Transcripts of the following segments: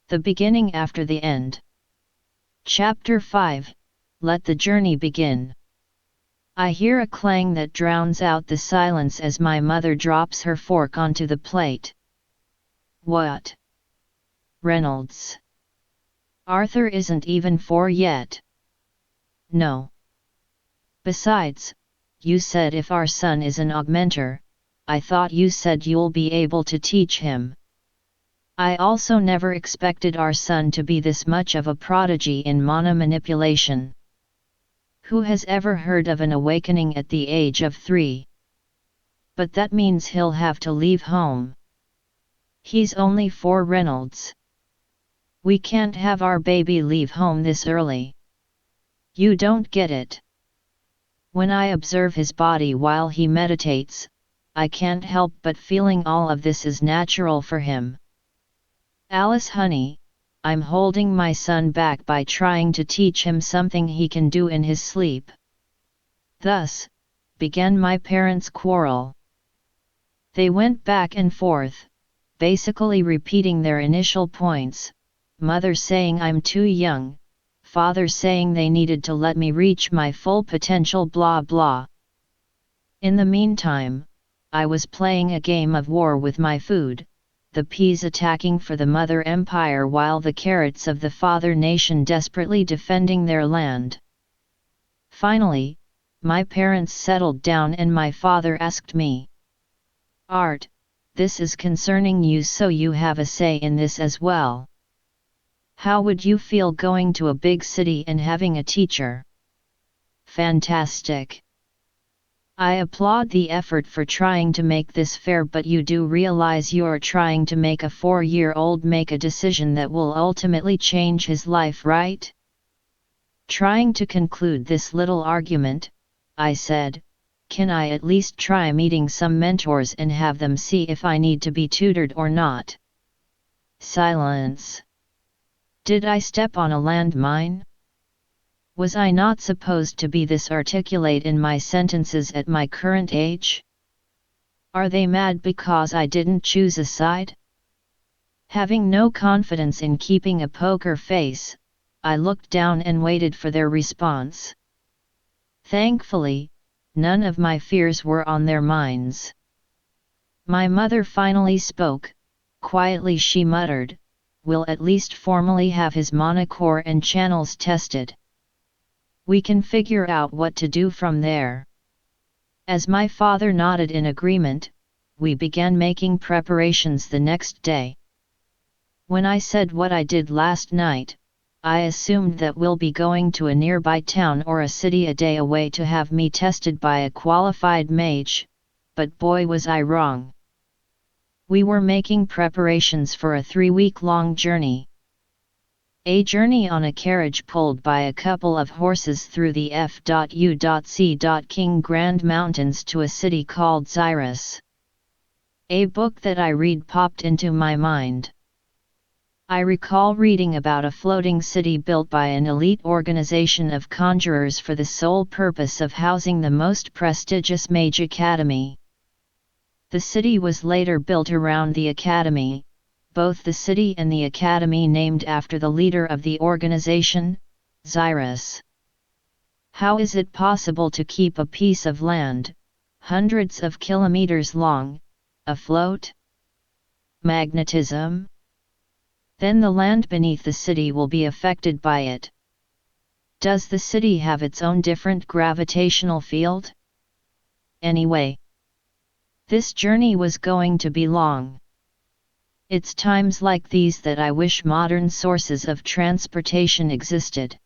The beginning after the end. Chapter 5. Let the journey begin. I hear a clang that drowns out the silence as my mother drops her fork onto the plate. What? Reynolds. Arthur isn't even 4 yet. No. Besides, you said if our son is an augmenter, I thought you said you'll be able to teach him. I also never expected our son to be this much of a prodigy in mana manipulation. Who has ever heard of an awakening at the age of 3? But that means he'll have to leave home. He's only 4, Reynolds. We can't have our baby leave home this early. You don't get it. When I observe his body while he meditates, I can't help but feeling all of this is natural for him. Alice honey, I'm holding my son back by trying to teach him something he can do in his sleep. Thus, began my parents' quarrel. They went back and forth, basically repeating their initial points, mother saying I'm too young, father saying they needed to let me reach my full potential blah blah. In the meantime, I was playing a game of war with my food, the peas attacking for the mother empire while the carrots of the father nation desperately defending their land. Finally, my parents settled down and my father asked me, Art, this is concerning you, so you have a say in this as well. How would you feel going to a big city and having a teacher? Fantastic. I applaud the effort for trying to make this fair, but you do realize you're trying to make a 4-year-old make a decision that will ultimately change his life, right? Trying to conclude this little argument, I said, can I at least try meeting some mentors and have them see if I need to be tutored or not? Silence. Did I step on a landmine? Was I not supposed to be this articulate in my sentences at my current age? Are they mad because I didn't choose a side? Having no confidence in keeping a poker face, I looked down and waited for their response. Thankfully, none of my fears were on their minds. My mother finally spoke. Quietly she muttered, "We'll at least formally have his mana core and channels tested. We can figure out what to do from there." As my father nodded in agreement, we began making preparations the next day. When I said what I did last night, I assumed that we'll be going to a nearby town or a city a day away to have me tested by a qualified mage, but boy was I wrong. We were making preparations for a 3-week-long journey. A journey on a carriage pulled by a couple of horses through the F.U.C. King Grand Mountains to a city called Xyrus. A book that I read popped into my mind. I recall reading about a floating city built by an elite organization of conjurers for the sole purpose of housing the most prestigious mage academy. The city was later built around the academy, both the city and the academy named after the leader of the organization, Xyrus. How is it possible to keep a piece of land, hundreds of kilometers long, afloat? Magnetism? Then the land beneath the city will be affected by it. Does the city have its own different gravitational field? Anyway, this journey was going to be long. It's times like these that I wish modern sources of transportation existed.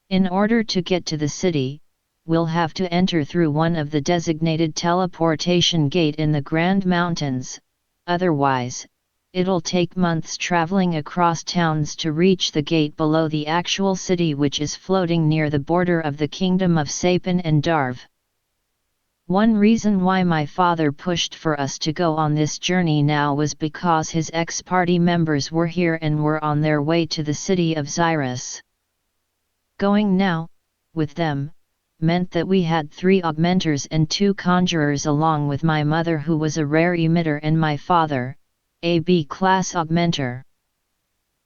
In order to get to the city, we'll have to enter through one of the designated teleportation gate in the Grand Mountains, otherwise, it'll take months traveling across towns to reach the gate below the actual city, which is floating near the border of the kingdom of Sapin and Darv. One reason why my father pushed for us to go on this journey now was because his ex-party members were here and were on their way to the city of Xyrus. Going now, with them, meant that we had 3 augmenters and 2 conjurers along with my mother, who was a rare emitter, and my father, a B-class augmenter.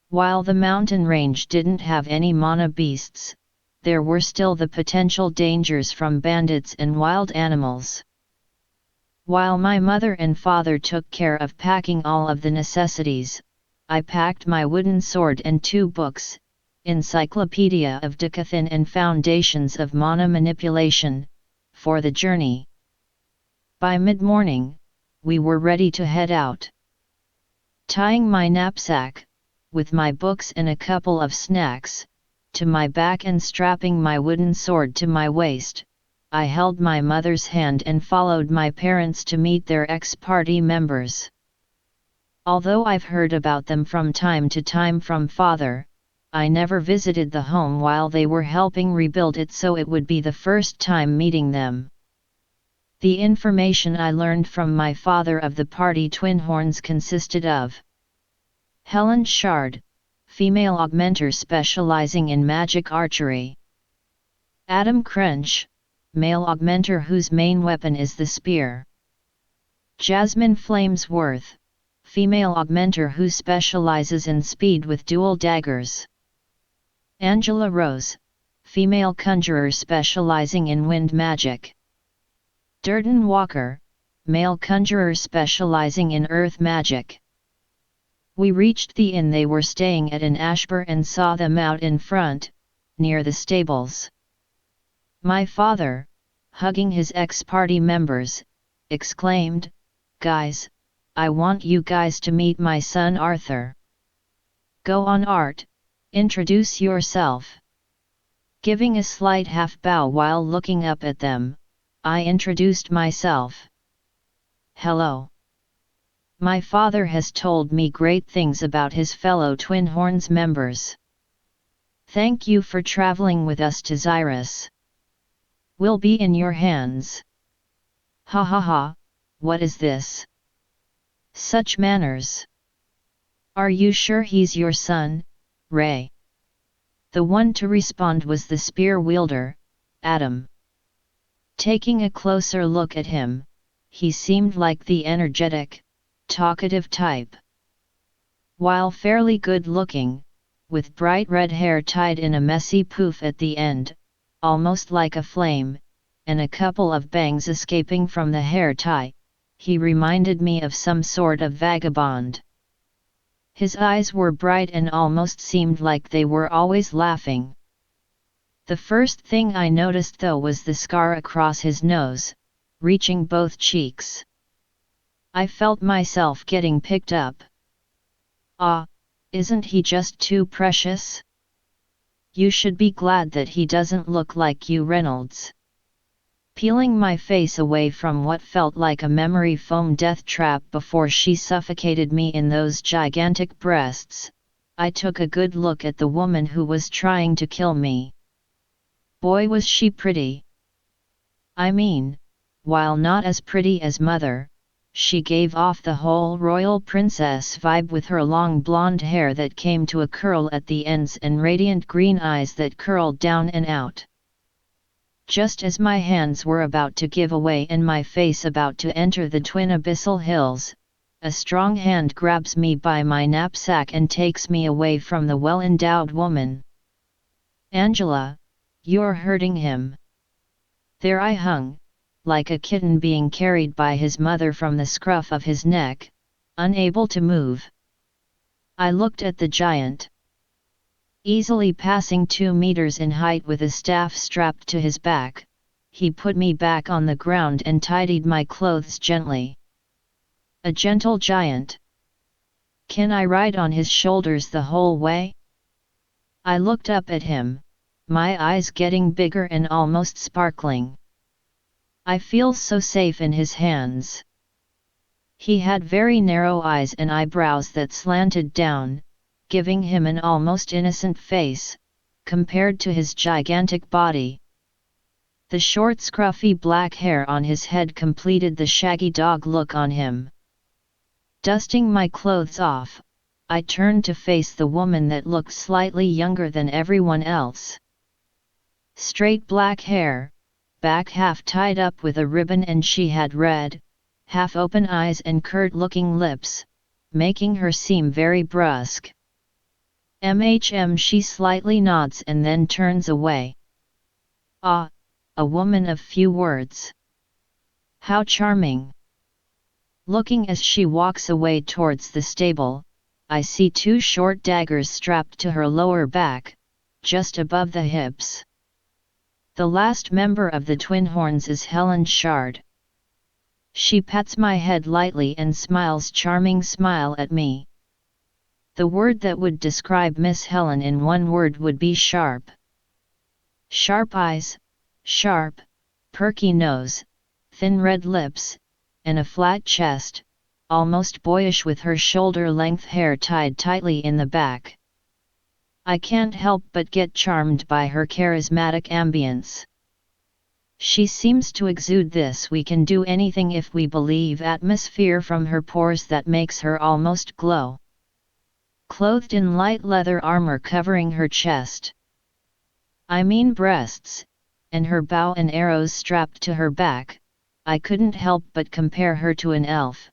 While the mountain range didn't have any mana beasts, there were still the potential dangers from bandits and wild animals. While my mother and father took care of packing all of the necessities, I packed my wooden sword and 2 books, Encyclopedia of Decathlon and Foundations of Mana Manipulation, for the journey. By mid-morning, we were ready to head out. Tying my knapsack, with my books and a couple of snacks, to my back and strapping my wooden sword to my waist, I held my mother's hand and followed my parents to meet their ex-party members. Although I've heard about them from time to time from father, I never visited the home while they were helping rebuild it, so it would be the first time meeting them. The information I learned from my father of the party Twinhorns consisted of Helen Shard, female augmenter specializing in magic archery. Adam Crench, male augmenter whose main weapon is the spear. Jasmine Flamesworth, female augmenter who specializes in speed with dual daggers. Angela Rose, female conjurer specializing in wind magic. Durden Walker, male conjurer specializing in earth magic. We reached the inn they were staying at in Ashburn and saw them out in front, near the stables. My father, hugging his ex-party members, exclaimed, "Guys, I want you guys to meet my son Arthur. Go on, Art, introduce yourself." Giving a slight half bow while looking up at them, I introduced myself. "Hello. My father has told me great things about his fellow Twinhorns members. Thank you for traveling with us to Xyrus. We'll be in your hands." "Ha ha ha, what is this? Such manners. Are you sure he's your son, Ray?" The one to respond was the spear wielder, Adam. Taking a closer look at him, he seemed like the energetic, talkative type. While fairly good-looking, with bright red hair tied in a messy poof at the end, almost like a flame, and a couple of bangs escaping from the hair tie, he reminded me of some sort of vagabond. His eyes were bright and almost seemed like they were always laughing. The first thing I noticed though was the scar across his nose, reaching both cheeks. I felt myself getting picked up. "Ah, isn't he just too precious? You should be glad that he doesn't look like you, Reynolds." Peeling my face away from what felt like a memory foam death trap before she suffocated me in those gigantic breasts, I took a good look at the woman who was trying to kill me. Boy, was she pretty. I mean, while not as pretty as Mother, she gave off the whole royal princess vibe with her long blonde hair that came to a curl at the ends and radiant green eyes that curled down and out. Just as my hands were about to give away and my face about to enter the twin abyssal hills, a strong hand grabs me by my knapsack and takes me away from the well-endowed woman. "Angela, you're hurting him." There I hung, like a kitten being carried by his mother from the scruff of his neck, unable to move. I looked at the giant. Easily passing 2 meters in height with a staff strapped to his back, he put me back on the ground and tidied my clothes gently. A gentle giant. Can I ride on his shoulders the whole way? I looked up at him, my eyes getting bigger and almost sparkling. I feel so safe in his hands. He had very narrow eyes and eyebrows that slanted down, giving him an almost innocent face, compared to his gigantic body. The short scruffy black hair on his head completed the shaggy dog look on him. Dusting my clothes off, I turned to face the woman that looked slightly younger than everyone else. Straight black hair, back half tied up with a ribbon, and she had red, half-open eyes and curt-looking lips, making her seem very brusque. She slightly nods and then turns away. Ah, a woman of few words. How charming. Looking as she walks away towards the stable, I see two short daggers strapped to her lower back, just above the hips. The last member of the Twin Horns is Helen Shard. She pats my head lightly and smiles charming smile at me. The word that would describe Miss Helen in one word would be sharp. Sharp eyes, sharp, perky nose, thin red lips, and a flat chest, almost boyish with her shoulder-length hair tied tightly in the back. I can't help but get charmed by her charismatic ambience. She seems to exude this "we can do anything if we believe" atmosphere from her pores that makes her almost glow. Clothed in light leather armor covering her chest, I mean breasts, and her bow and arrows strapped to her back, I couldn't help but compare her to an elf,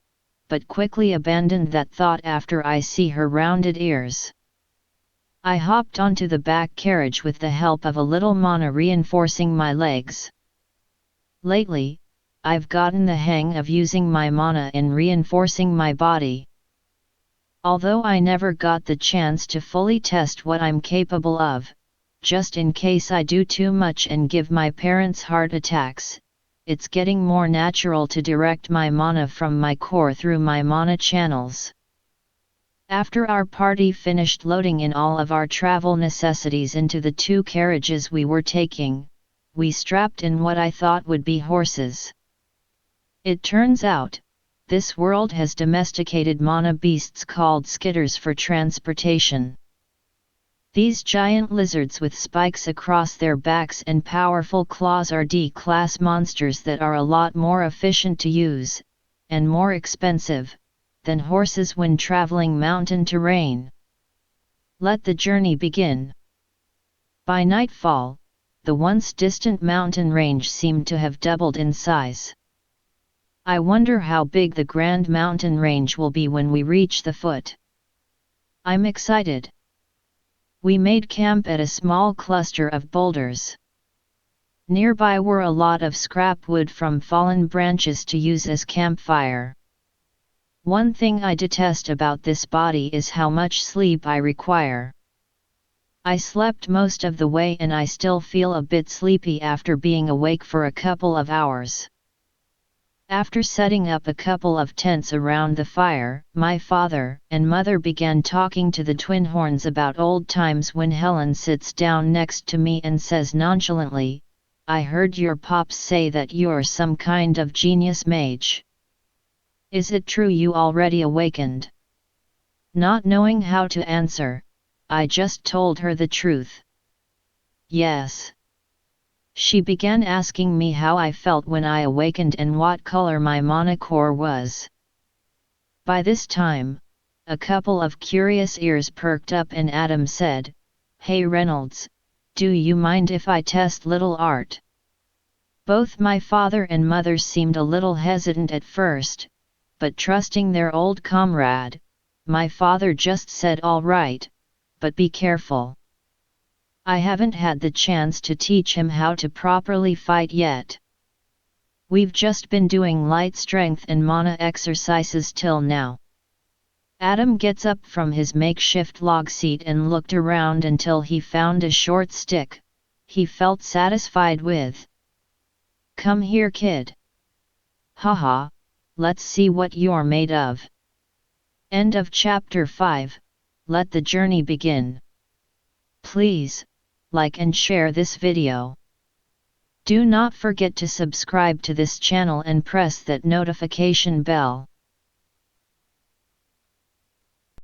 but quickly abandoned that thought after I see her rounded ears. I hopped onto the back carriage with the help of a little mana reinforcing my legs. Lately, I've gotten the hang of using my mana in reinforcing my body. Although I never got the chance to fully test what I'm capable of, just in case I do too much and give my parents heart attacks, it's getting more natural to direct my mana from my core through my mana channels. After our party finished loading in all of our travel necessities into the two carriages we were taking, we strapped in what I thought would be horses. It turns out, this world has domesticated mana beasts called skitters for transportation. These giant lizards with spikes across their backs and powerful claws are D-class monsters that are a lot more efficient to use, and more expensive, than horses when traveling mountain terrain. Let the journey begin. By nightfall, the once distant mountain range seemed to have doubled in size. I wonder how big the Grand Mountain Range will be when we reach the foot. I'm excited. We made camp at a small cluster of boulders. Nearby were a lot of scrap wood from fallen branches to use as campfire. One thing I detest about this body is how much sleep I require. I slept most of the way and I still feel a bit sleepy after being awake for a couple of hours. After setting up a couple of tents around the fire, my father and mother began talking to the Twin Horns about old times when Helen sits down next to me and says nonchalantly, "I heard your pops say that you're some kind of genius mage. Is it true you already awakened?" Not knowing how to answer, I just told her the truth. Yes. She began asking me how I felt when I awakened and what color my mana core was. By this time, a couple of curious ears perked up and Adam said, "Hey Reynolds, do you mind if I test little art?" Both my father and mother seemed a little hesitant at first, but trusting their old comrade, my father just said, "All right, but be careful. I haven't had the chance to teach him how to properly fight yet. We've just been doing light strength and mana exercises till now." Adam gets up from his makeshift log seat and looked around until he found a short stick he felt satisfied with. "Come here, kid. Haha, let's see what you're made of." End of chapter 5. Let the journey begin. Please like and share this video. Do not forget to subscribe to this channel and press that notification bell.